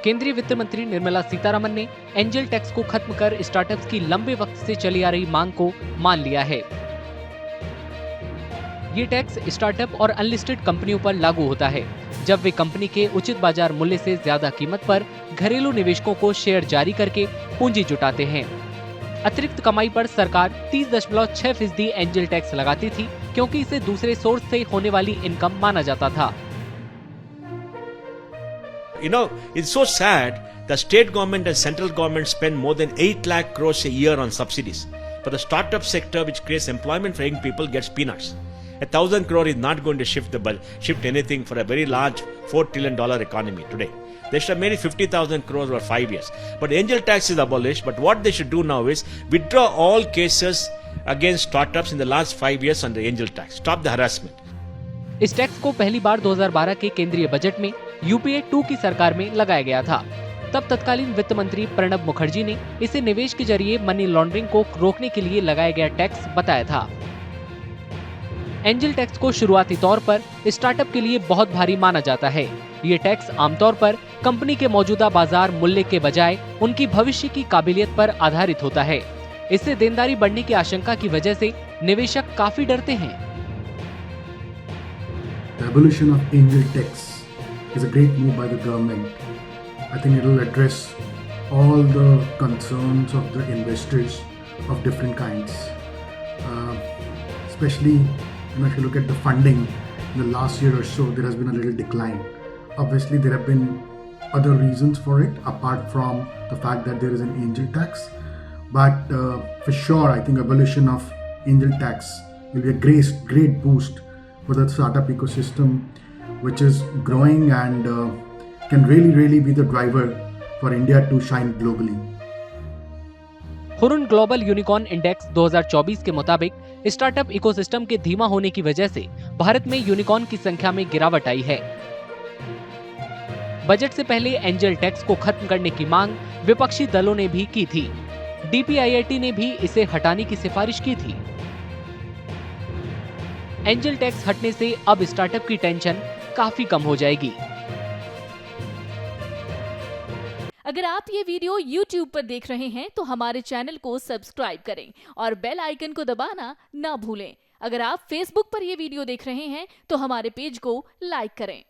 केंद्रीय वित्त मंत्री निर्मला सीतारमण ने एंजल टैक्स को खत्म कर स्टार्टअप्स की लंबे वक्त से चली आ रही मांग को मान लिया है। ये टैक्स स्टार्टअप और अनलिस्टेड कंपनियों पर लागू होता है जब वे कंपनी के उचित बाजार मूल्य से ज्यादा कीमत पर घरेलू निवेशकों को शेयर जारी करके पूंजी जुटाते हैं। अतिरिक्त कमाई पर सरकार 30.6% एंजल टैक्स लगाती थी क्योंकि इसे दूसरे सोर्स से होने वाली इनकम माना जाता था। You know, it's so sad. The state government and central government spend more than 8 lakh crores a year on subsidies. But the startup sector, which creates employment for young people, gets peanuts. 1,000 crore is not going to shift anything for a very large $4 trillion economy today. They should have made 50,000 crores over 5 years. But angel tax is abolished. But what they should do now is withdraw all cases against startups in the last 5 years under angel tax. Stop the harassment. इस tax को पहली बार 2012 के केंद्रीय budget में UPA 2 की सरकार में लगाया गया था। तब तत्कालीन वित्त मंत्री प्रणब मुखर्जी ने इसे निवेश के जरिए मनी लॉन्ड्रिंग को रोकने के लिए लगाया गया टैक्स बताया था। एंजल टैक्स को शुरुआती तौर पर स्टार्टअप के लिए बहुत भारी माना जाता है। ये टैक्स आमतौर पर कंपनी के मौजूदा बाजार मूल्य के बजाय उनकी भविष्य की काबिलियत पर आधारित होता है। इससे देनदारी बढ़ने की आशंका की वजह से निवेशक काफी डरते हैं। The abolition of angel tax is a great move by the government. I think it will address all the concerns of the investors of different kinds. Especially if you look at the funding in the last year or so, there has been a little decline. Obviously, there have been other reasons for it apart from the fact that there is an angel tax. But for sure, I think abolition of angel tax will be a great boost for the startup ecosystem, which is growing and can really be the driver for India to shine globally. Hurun global unicorn index 2024 के मुताबिक startup ecosystem के धीमा होने की वजह से भारत में unicorn की संख्या में गिरावट आई है। बजट से पहले एंजल टैक्स को खत्म करने की मांग विपक्षी दलों ने भी की थी। डीपीआईआईटी ने भी इसे हटाने की सिफारिश की थी। एंजल टैक्स हटने से अब स्टार्टअप की टेंशन काफी कम हो जाएगी। अगर आप ये वीडियो YouTube पर देख रहे हैं तो हमारे चैनल को सब्सक्राइब करें और बेल आइकन को दबाना ना भूलें। अगर आप Facebook पर ये वीडियो देख रहे हैं तो हमारे पेज को लाइक करें।